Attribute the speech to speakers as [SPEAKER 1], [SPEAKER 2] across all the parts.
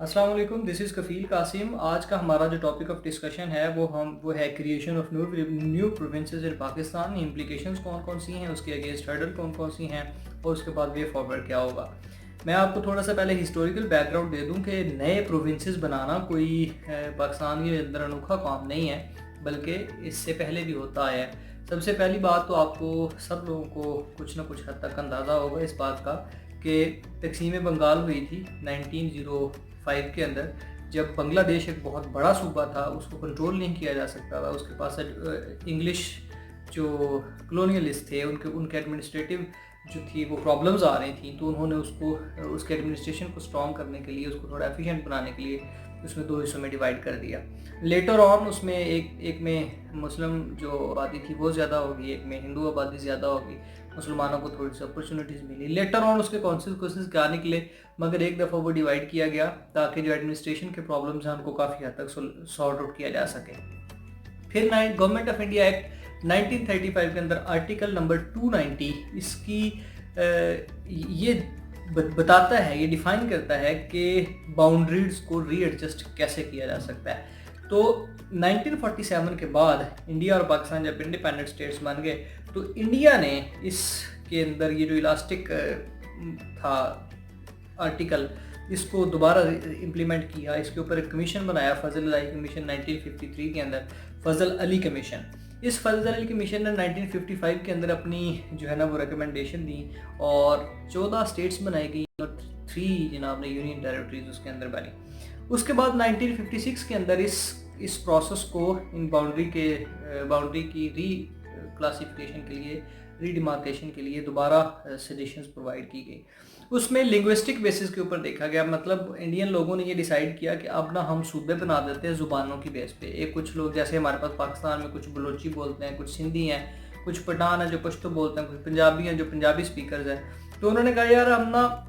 [SPEAKER 1] अस्सलाम वालेकुम, this is कफ़ील कासिम। आज का हमारा जो टॉपिक ऑफ डिस्कशन है वो है creation of new provinces in Pakistan. Implications कौन कौन सी हैं, उसके अगेंस्ट हर्डल कौन कौन सी हैं और उसके बाद वे फॉरवर्ड क्या होगा। मैं आपको थोड़ा सा पहले हिस्टोरिकल बैकग्राउंड दे दूं कि नए प्रोविंसेस बनाना कोई पाकिस्तान के अंदर अनोखा काम नहीं है, बल्कि इससे पहले भी होता आया है। सबसे पहली बात तो आपको सब लोगों को कुछ ना कुछ हद तक अंदाज़ा होगा इस बात का कि तकसीम बंगाल हुई थी 1905 के अंदर, जब बांग्लादेश एक बहुत बड़ा सूबा था, उसको कंट्रोल नहीं किया जा सकता था। उसके पास इंग्लिश जो कॉलोनियलिस्ट थे उनके एडमिनिस्ट्रेटिव जो थी वो प्रॉब्लम्स आ रही थी, तो उन्होंने उसके एडमिनिस्ट्रेशन को स्ट्रॉन्ग करने के लिए, उसको थोड़ा एफिशिएंट बनाने के लिए उसमें दो हिस्सों में डिवाइड कर दिया। लेटर ऑन उसमें एक में मुस्लिम जो आबादी थी वो ज़्यादा होगी, एक में हिंदू आबादी ज़्यादा होगी, मुसलमानों को थोड़ी सी अपॉर्चुनिटीज़ मिली। लेटर ऑन उसके कॉन्सिक्वेंसेस क्या निकले, मगर एक दफ़ा वो डिवाइड किया गया ताकि जो एडमिनिस्ट्रेशन के प्रॉब्लम्स हैं उनको काफ़ी हद तक सॉर्ट आउट किया जा सके। फिर गवर्नमेंट ऑफ इंडिया एक्ट 1935 के अंदर आर्टिकल नंबर 290 इसकी ये बताता है, ये डिफाइन करता है कि बाउंड्रीज को रीएडजस्ट कैसे किया जा सकता है। तो 1947 के बाद इंडिया और पाकिस्तान जब इंडिपेंडेंट स्टेट्स बन गए, तो इंडिया ने इसके अंदर ये जो इलास्टिक था आर्टिकल, इसको दोबारा इम्प्लीमेंट किया। इसके ऊपर एक कमीशन बनाया, फजल अली कमीशन 1953 के अंदर, फजल अली कमीशन। इस फजल अली कमीशन ने 1955 के अंदर अपनी जो है ना वो रिकमेंडेशन दी और 14 स्टेट्स बनाई गई और 3 जनाब ने यूनियन टेरिटरीज उसके अंदर बनी। उसके बाद 1956 के अंदर इस प्रोसेस को, इन बाउंड्री की री क्लासिफिकेशन के लिए, रीडिमार्केशन के लिए दोबारा सजेशंस प्रोवाइड की गई। उसमें लिंग्विस्टिक बेसिस के ऊपर देखा गया, मतलब इंडियन लोगों ने ये डिसाइड किया कि अब ना हम सूबे बना देते हैं ज़ुबानों की बेस पे। एक कुछ लोग, जैसे हमारे पास पाकिस्तान में कुछ बलोची बोलते हैं, कुछ सिंधी हैं, कुछ पठान हैं जो पश्तो बोलते हैं, कुछ पंजाबी हैं जो पंजाबी स्पीकर्स हैं। तो उन्होंने कहा यार हम ना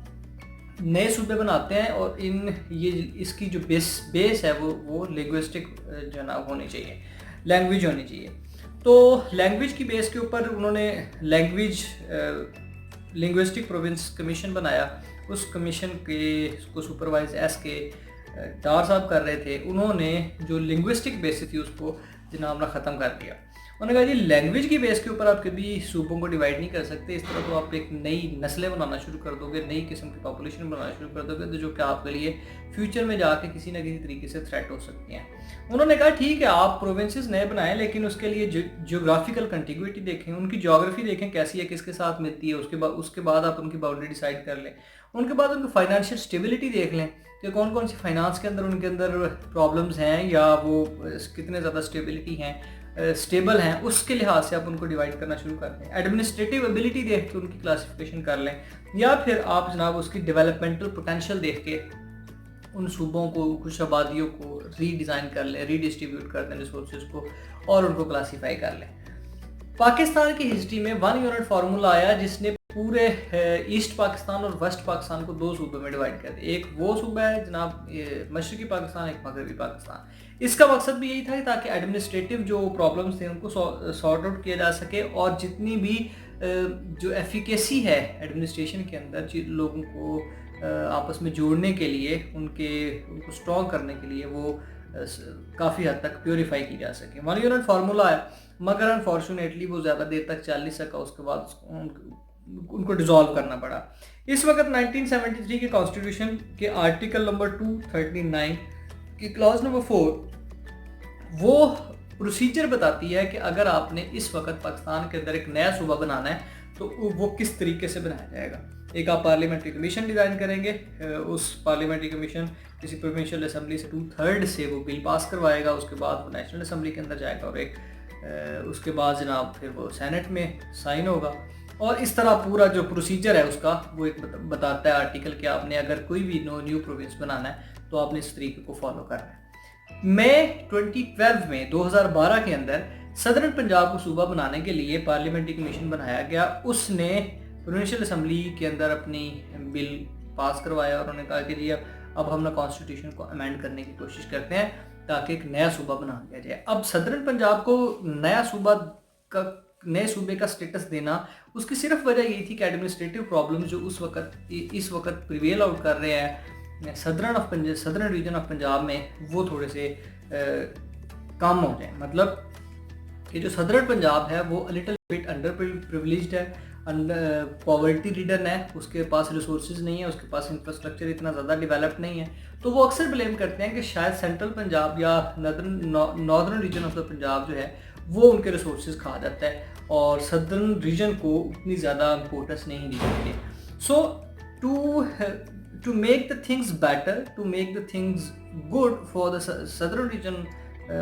[SPEAKER 1] नए सूबे बनाते हैं और इसकी जो बेस है वो लिंग्विस्टिक जो ना होनी चाहिए, लैंग्वेज होनी चाहिए। तो लैंग्वेज की बेस के ऊपर उन्होंने लिंग्विस्टिक प्रोविंस कमीशन बनाया। उस कमीशन को सुपरवाइज के डार साहब कर रहे थे। उन्होंने जो लिंग्विस्टिक बेसिस थी उसको जनाब ना ख़त्म कर दिया। उन्होंने कहा जी लैंग्वेज की बेस के ऊपर आप कभी सूबों को डिवाइड नहीं कर सकते, इस तरह तो आप एक नई नस्लें बनाना शुरू कर दोगे, नई किस्म की पॉपुलेशन बनाना शुरू कर दोगे, तो जो कि आपके लिए फ्यूचर में जाके किसी न किसी तरीके से थ्रेट हो सकती हैं। उन्होंने कहा ठीक है आप प्रोविंसेस नए बनाएं, लेकिन उसके लिए जियोग्राफिकल कंटिग्यूटी देखें, उनकी ज्योग्राफी देखें कैसी है, किसके साथ मिलती है, उसके बाद आप उनकी बाउंड्री डिसाइड कर लें। उनके बाद उनकी फाइनेंशियल स्टेबिलिटी देख लें कि कौन कौन सी फाइनेंस के अंदर उनके अंदर प्रॉब्लम्स हैं या वो कितने ज़्यादा स्टेबल हैं, उसके लिहाज से आप उनको डिवाइड करना शुरू कर दें। एडमिनिस्ट्रेटिव एबिलिटी देख के उनकी क्लासिफिकेशन कर लें, या फिर आप जनाब उसकी डेवलपमेंटल पोटेंशियल देख के उन सूबों को, कुछ आबादियों को रीडिज़ाइन कर लें, रीडिस्ट्रीब्यूट कर दें रिसोर्सेज को और उनको क्लासीफाई कर लें। पाकिस्तान की हिस्ट्री में 1 यूनिट फार्मूला आया जिसने पूरे ईस्ट पाकिस्तान और वेस्ट पाकिस्तान को 2 सूबों में डिवाइड कर दिया। एक वो सूबा है जनाब मशरकी पाकिस्तान, एक मगरबी पाकिस्तान। इसका मकसद भी यही था ताकि एडमिनिस्ट्रेटिव जो प्रॉब्लम्स थे उनको सॉर्ट आउट किया जा सके और जितनी भी जो एफिकेसी है एडमिनिस्ट्रेशन के अंदर लोगों को आपस में जोड़ने के लिए, उनको स्ट्रॉन्ग करने के लिए वो काफ़ी हद तक प्योरीफाई की जा सके। 1 यूनिट फार्मूला है, मगर अनफॉर्चुनेटली वो ज़्यादा देर तक चल नहीं सका, उसके बाद उनको डिसॉल्व करना पड़ा। इस वक्त 1973 के कॉन्स्टिट्यूशन के आर्टिकल नंबर 239 की क्लॉज नंबर 4 वो प्रोसीजर बताती है कि अगर आपने इस वक्त पाकिस्तान के अंदर एक नया सूबा बनाना है तो वो किस तरीके से बनाया जाएगा। एक आप पार्लियामेंट्री कमीशन डिज़ाइन करेंगे, उस पार्लियामेंट्री कमीशन किसी प्रोविंशियल असेंबली से 2/3 से वो बिल पास करवाएगा, उसके बाद वो नेशनल असेंबली के अंदर जाएगा और उसके बाद जनाब फिर वो सेनेट में साइन होगा। और इस तरह पूरा जो प्रोसीजर है उसका वो एक बताता है आर्टिकल कि आपने अगर कोई भी न्यू प्रोविंस बनाना है तो आपने इस तरीके को फॉलो करना है। मई 2012 के अंदर सदर्न पंजाब को सूबा बनाने के लिए पार्लियामेंट्री कमीशन बनाया गया। उसने प्रोविंशियल असेंबली के अंदर अपनी बिल पास करवाया और उन्होंने कहा कि जी अब हम ना कॉन्स्टिट्यूशन को अमेंड करने की कोशिश करते हैं ताकि एक नया सूबा बना दिया जाए। अब सदर्न पंजाब को नए सूबे का स्टेटस देना, उसकी सिर्फ वजह यही थी कि एडमिनिस्ट्रेटिव प्रॉब्लम्स जो इस वक्त प्रिवेल आउट कर रहे हैं सदर्न रीजन ऑफ पंजाब में वो थोड़े से कम हो जाए। मतलब कि जो सदर्न पंजाब है वो लिटिल बिट अंडर प्रिविलेज्ड है, पॉवर्टी रीडन है, उसके पास रिसोर्सेज नहीं है, उसके पास इंफ्रास्ट्रक्चर इतना ज़्यादा डेवलप नहीं है, तो वो अक्सर ब्लेम करते हैं कि शायद सेंट्रल पंजाब या northern region of the Punjab जो है वो उनके रिसोर्सेज खा जाता है और सदर्न रीजन को उतनी ज़्यादा इंपॉर्टेंस नहीं दी जाती। So to make the things better, to make the things good for the southern region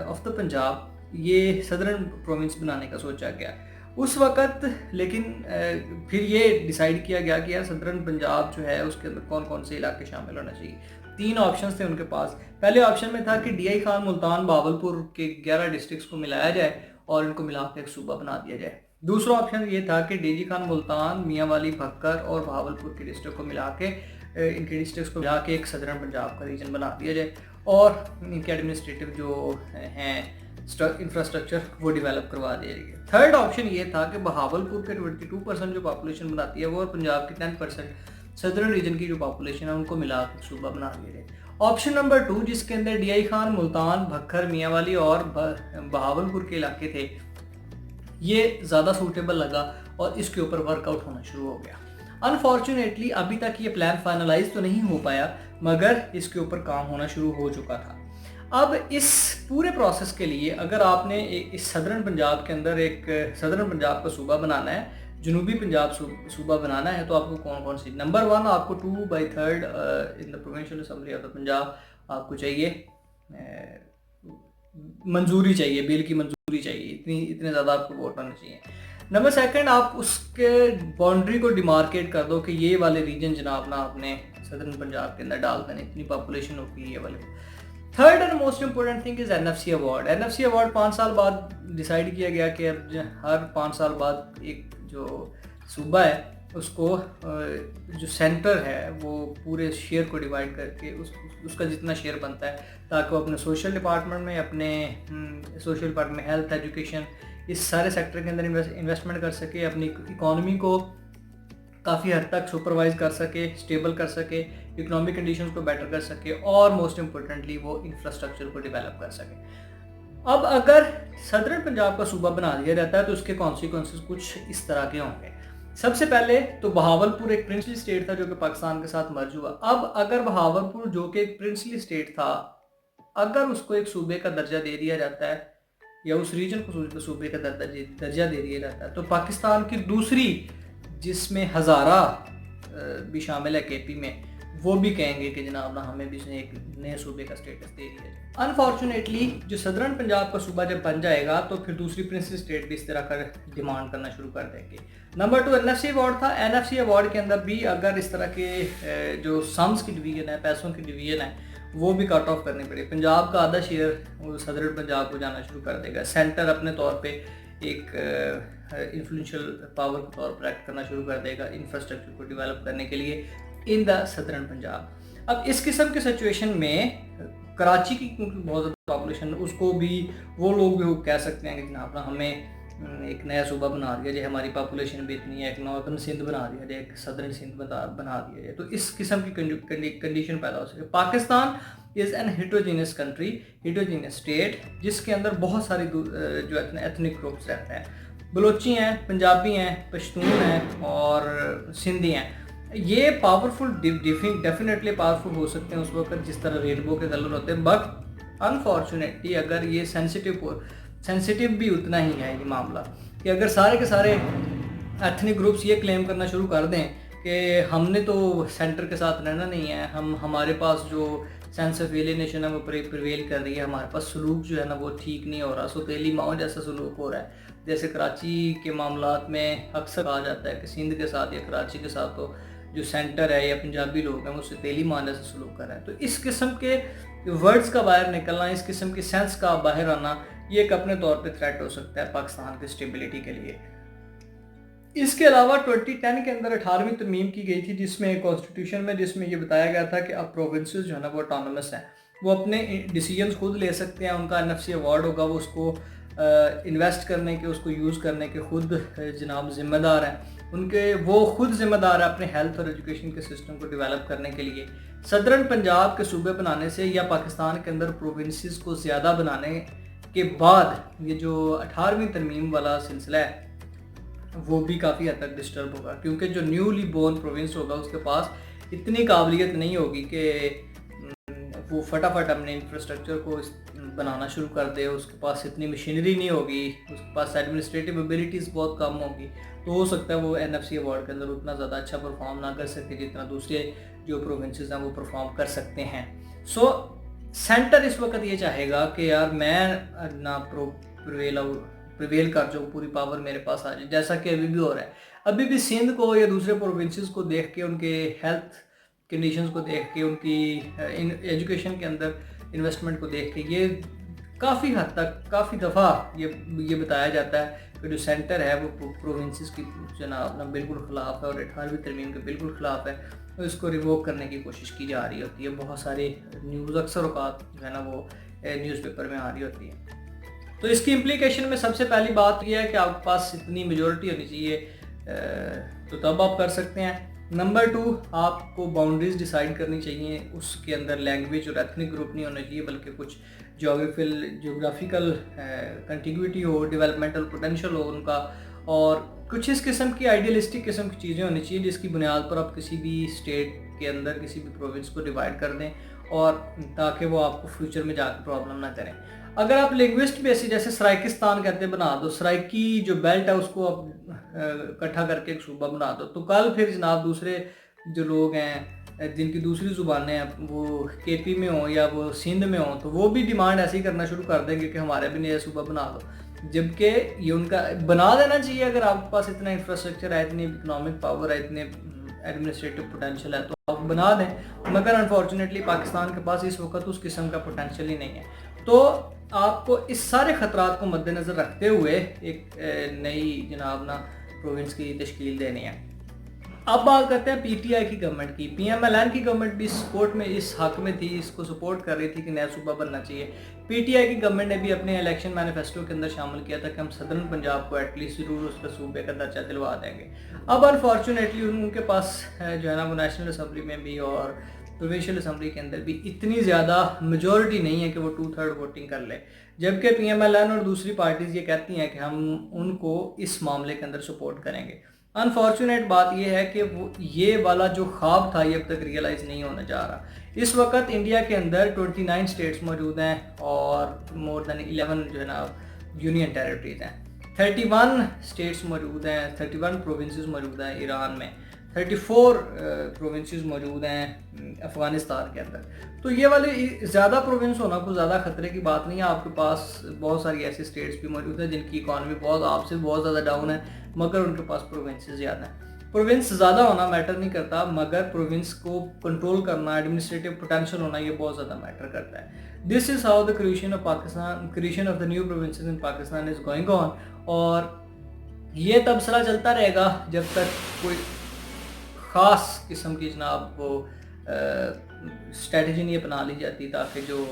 [SPEAKER 1] of the Punjab, ये सदर्न प्रोविंस बनाने का सोचा गया उस वक़्त। लेकिन फिर ये डिसाइड किया गया कि यार सदर्न पंजाब जो है उसके अंदर कौन कौन से इलाके शामिल होना चाहिए। 3 ऑप्शंस थे उनके पास। पहले ऑप्शन में था कि DI खान मुल्तान बावलपुर के 11 डिस्ट्रिक्ट्स को मिलाया जाए और इनको मिला के एक सूबा बना दिया जाए। दूसरा ऑप्शन ये था कि DG खान मुल्तान, मियांवाली, भक्कर और बहावलपुर के डिस्ट्रिक्ट को मिला के इनके डिस्ट्रिक्ट्स को मिला के एक सदर्न पंजाब का रीजन बना दिया जाए और इनके एडमिनिस्ट्रेटिव जो हैं इंफ्रास्ट्रक्चर वो डेवलप करवा दिया जाएगा। थर्ड ऑप्शन ये था कि बहावलपुर के 22% जो पॉपुलेशन बनाती है वो और पंजाब की 10% सदर्न रीजन की जो पॉपुलेशन है उनको मिला कर सूबा बना दिया जाए। ऑप्शन नंबर 2 जिसके अंदर DI खान, मुल्तान, भक्कर, मियांवाली और बहावलपुर के इलाके थे, ये ज़्यादा सूटेबल लगा और इसके ऊपर वर्कआउट होना शुरू हो गया। अनफॉर्चुनेटली अभी तक ये प्लान फाइनलाइज तो नहीं हो पाया, मगर इसके ऊपर काम होना शुरू हो चुका था। अब इस पूरे प्रोसेस के लिए अगर आपने इस सदर्न पंजाब के अंदर एक सदर्न पंजाब का सूबा बनाना है, जनूबी पंजाब सूबा बनाना है, तो आपको कौन कौन सी, नंबर 1 आपको 2/3 in the provincial assembly of the Punjab आपको चाहिए, मंजूरी चाहिए, बिल की मंजूरी चाहिए, इतने ज़्यादा आपको वोट होने चाहिए। नंबर 2 आप उसके बाउंड्री को डिमार्केट कर दो कि ये वाले रीजन जनाब ना आपने सदर्न पंजाब के अंदर डाल देने, इतनी पॉपुलेशन होगी ये वाले। Third and most important thing is NFC award. NFC award 5 साल बाद डिसाइड किया गया कि अब हर 5 साल बाद एक जो सूबा है उसको जो सेंटर है वो पूरे शेयर को डिवाइड करके उसका जितना शेयर बनता है ताकि वो अपने सोशल डिपार्टमेंट में, अपने सोशल डिपार्टमेंट में हेल्थ, एजुकेशन, इस सारे सेक्टर के अंदर इन्वेस्टमेंट कर सके, अपनी इकॉनमी को काफ़ी हद तक सुपरवाइज कर सके, स्टेबल कर सके, इकोनॉमिक कंडीशंस को बेटर कर सके और मोस्ट इम्पोर्टेंटली वो इंफ्रास्ट्रक्चर को डेवलप कर सके। अब अगर सदर्न पंजाब का सूबा बना दिया जाता है तो उसके कॉन्सिक्वेंसेस कुछ इस तरह के होंगे। सबसे पहले तो बहावलपुर एक प्रिंसली स्टेट था जो कि पाकिस्तान के साथ मर्ज हुआ। अब अगर बहावलपुर जो कि एक प्रिंसली स्टेट था, अगर उसको एक सूबे का दर्जा दे दिया जाता है या उस रीजन को सूबे का दर्जा दे दिया जाता है, तो पाकिस्तान की दूसरी जिसमें हज़ारा भी शामिल है KP में, वो भी कहेंगे कि जनाब ना हमें भी एक नए सूबे का स्टेटस दे दिया जाए। अनफॉर्चुनेटली जो सदर्न पंजाब का सूबा जब बन जाएगा तो फिर दूसरी प्रिंसली स्टेट भी इस तरह का डिमांड करना शुरू कर देंगे। नंबर 2 NFC अवार्ड था। NFC अवार्ड के अंदर भी अगर इस तरह के जो सम्स की डिवीजन है, पैसों की डिवीजन है, वो भी कट ऑफ करनी पड़े। पंजाब का आधा शेयर सदर्न पंजाब को जाना शुरू कर देगा। सेंटर अपने तौर पे एक इन्फ्लुएंशियल पावर के तौर पर एक्ट करना शुरू कर देगा इंफ्रास्ट्रक्चर को डेवलप करने के लिए इन द सदर्न पंजाब। अब इस किस्म के सिचुएशन में कराची की क्योंकि बहुत ज़्यादा पॉपुलेशन, उसको भी वो लोग भी कह सकते हैं कि जनाब ना हमें एक नया सूबा बना दिया जाए, हमारी पॉपुलेशन भी इतनी है, एक नॉर्दर्न सिंध बना दिया जाए, एक सदर्न सिंध बना दिया जाए, तो इस किस्म की कंडीशन पैदा हो सके। Pakistan is an heterogeneous country, heterogeneous state, जिसके अंदर बहुत सारी जो एथनिक ग्रुप्स रहते हैं। बलोची हैं, पंजाबी हैं, पश्तून हैं और सिंधी हैं। ये पावरफुल डेफिनेटली पावरफुल हो सकते हैं उस वक्त जिस तरह रेनबो के कलर होते हैं, बट अनफॉर्चुनेटली अगर ये सेंसिटिव भी उतना ही है ये मामला कि अगर सारे के सारे एथनिक ग्रुप्स ये क्लेम करना शुरू कर दें कि हमने तो सेंटर के साथ रहना नहीं है, हमारे पास जो सेंस ऑफ एलियनेशन है वो प्रिवेल कर रही है, हमारे पास सलूक जो है ना वो ठीक नहीं हो रहा, सौतेली माओ जैसा सलूक हो रहा है। जैसे कराची के मामलात में अक्सर कहा जाता है कि सिंध के साथ या कराची के साथ तो जो सेंटर है या पंजाबी लोग हैं वो सौतेली माओ जैसा सलूक कर रहे हैं। तो इस किस्म के वर्ड्स का बाहर निकलना, इस किस्म की सेंस का बाहर आना, ये एक अपने तौर पे थ्रेट हो सकता है पाकिस्तान की स्टेबिलिटी के लिए। इसके अलावा 2010 के अंदर 18वीं तरमीम की गई थी जिसमें कॉन्स्टिट्यूशन में जिसमें ये बताया गया था कि अब प्रोविंसेस जो है ना वो ऑटोनमस हैं, वो अपने डिसीजंस खुद ले सकते हैं। उनका NFC अवार्ड होगा, वो उसको इन्वेस्ट करने के, उसको यूज़ करने के खुद जनाब ज़िम्मेदार हैं। वो खुद ज़िम्मेदार है अपने हेल्थ और एजुकेशन के सिस्टम को डेवलप करने के लिए صدرن پنجاب کے صوبے بنانے سے یا پاکستان کے اندر پروونسز کو زیادہ بنانے کے بعد یہ جو 18ویں ترمیم والا سلسلہ ہے وہ بھی کافی حد تک ڈسٹرب ہوگا، کیونکہ جو نیولی بورن پروونس ہوگا اس کے پاس اتنی قابلیت نہیں ہوگی کہ وہ فٹافٹ اپنے انفراسٹرکچر کو بنانا شروع کر دے. اس کے پاس اتنی مشینری نہیں ہوگی، اس کے پاس ایڈمنسٹریٹو ابیلٹیز بہت کم ہوگی، تو ہو سکتا ہے وہ NFC ایوارڈ کے اندر اتنا زیادہ اچھا پرفارم نہ کر سکے جتنا دوسرے جو پروونسز ہیں وہ پرفارم کر سکتے ہیں. سو سینٹر اس وقت یہ چاہے گا کہ یار میں نہ پریویل کر جو پوری پاور میرے پاس آ جائے، جیسا کہ ابھی بھی ہو رہا ہے. ابھی بھی سندھ کو یا دوسرے پروونسز کو دیکھ کے، ان کے ہیلتھ کنڈیشنز کو دیکھ کے، ان کی ایجوکیشن کے اندر انویسٹمنٹ کو دیکھ کے یہ کافی حد تک کافی دفعہ یہ بتایا جاتا ہے کہ جو سینٹر ہے وہ پروونسز کی جناب بالکل خلاف ہے اور 18ویں ترمیم کے بالکل خلاف ہے. اس کو ریووک کرنے کی کوشش کی جا رہی ہوتی ہے. بہت ساری نیوز اکثر اوقات جو ہے نا وہ نیوز پیپر میں آ رہی ہوتی ہے. تو اس کی امپلیکیشن میں سب سے پہلی بات یہ ہے کہ آپ کے پاس اتنی میجورٹی ہونی چاہیے تو تب آپ کر سکتے ہیں. نمبر 2، آپ کو باؤنڈریز ڈیسائیڈ کرنی چاہیے. اس کے اندر لینگویج اور ایتھنک گروپ نہیں ہونا چاہیے، بلکہ کچھ جیوگرافیکل کنٹیگوٹی ہو، ڈیولپمنٹل پوٹینشیل ہو ان کا، اور کچھ اس قسم کی آئیڈیلسٹک قسم کی چیزیں ہونی چاہیے جس کی بنیاد پر آپ کسی بھی اسٹیٹ کے اندر کسی بھی پروونس کو ڈیوائڈ کر دیں، اور تاکہ وہ آپ کو فیوچر میں جا کے پرابلم نہ کریں. اگر آپ لنگوسٹ بیسس جیسے سرائکستان کہتے بنا دو، سرائکی جو بیلٹ ہے اس کو آپ اکٹھا کر کے ایک صوبہ بنا دو، تو کل پھر جناب دوسرے جو لوگ ہیں جن کی دوسری زبانیں ہیں وہ KP میں ہوں یا وہ سندھ میں ہوں، تو وہ بھی ڈیمانڈ ایسے ہی کرنا شروع کر دیں گے کہ ہمارے بھی نیا صوبہ بنا دو. جبکہ یہ ان کا بنا دینا چاہیے اگر آپ کے پاس اتنا انفراسٹرکچر ہے، اتنی اکنامک پاور ہے، اتنے ایڈمنسٹریٹو پوٹینشیل ہے، تو آپ بنا دیں. مگر انفارچونیٹلی پاکستان کے پاس اس وقت اس قسم کا پوٹینشیل ہی نہیں ہے. تو آپ کو اس سارے خطرات کو مد نظر رکھتے ہوئے ایک نئی جناب نا پروونس کی تشکیل دینی ہے. اب بات کرتے ہیں PTI کی گورنمنٹ کی. PMLN کی گورنمنٹ بھی سپورٹ میں اس حق میں تھی، اس کو سپورٹ کر رہی تھی کہ نیا صوبہ بننا چاہیے. PTI کی گورنمنٹ نے بھی اپنے الیکشن مینیفیسٹو کے اندر شامل کیا تھا کہ ہم صدرن پنجاب کو ایٹ لیسٹ ضرور اس پر صوبے کا درجہ دلوا دیں گے. اب انفارچونیٹلی ان کے پاس جو ہے نا وہ نیشنل اسمبلی میں بھی اور پروونشل اسمبلی کے اندر بھی اتنی زیادہ میجورٹی نہیں ہے کہ وہ 2/3 ووٹنگ کر لے، جبکہ PMLN اور دوسری پارٹیز یہ کہتی ہیں کہ ہم ان کو اس معاملے کے اندر سپورٹ کریں گے. انفارچونیٹ بات یہ ہے کہ وہ یہ والا جو خواب تھا یہ اب تک ریئلائز نہیں ہونے جا رہا. اس وقت انڈیا کے اندر 29 اسٹیٹس موجود ہیں اور مور دین 11 جو ہے نا یونین ٹیریٹریز ہیں. 31 اسٹیٹس موجود ہیں، 31 پروونسز موجود ہیں ایران میں، 34 پروونسز موجود ہیں افغانستان کے اندر. تو یہ والے زیادہ پروونس ہونا کوئی زیادہ خطرے کی بات نہیں ہے. آپ کے پاس بہت ساری ایسی اسٹیٹس بھی موجود ہیں جن کی اکانومی بہت آپ سے بہت زیادہ ڈاؤن ہے، مگر ان کے پاس پروونسز زیادہ ہیں. پروونس زیادہ ہونا میٹر نہیں کرتا، مگر پروونس کو کنٹرول کرنا، ایڈمنسٹریٹو پوٹینشیل ہونا، یہ بہت زیادہ میٹر کرتا ہے. This is how the creation of the new provinces in Pakistan is going on. اور یہ تبصرہ چلتا رہے گا جب تک کوئی خاص قسم کی جناب وہ اسٹریٹجی نہیں اپنا لی جاتی تاکہ جو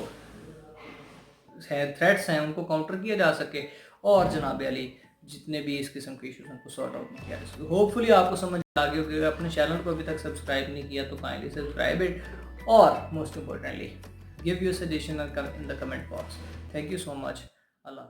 [SPEAKER 1] تھریٹس ہیں ان کو کاؤنٹر کیا جا سکے اور جناب علی جتنے بھی اس قسم کے ایشوز ان کو سارٹ آؤٹ کیا جا سکے. ہوپ فلی آپ کو سمجھ آ گئی ہوگی. اگر اپنے چینل کو ابھی تک سبسکرائب نہیں کیا تو کائنڈلی سبسکرائب اٹ، اور most importantly give your suggestion in the comment box. Thank you so much. Allah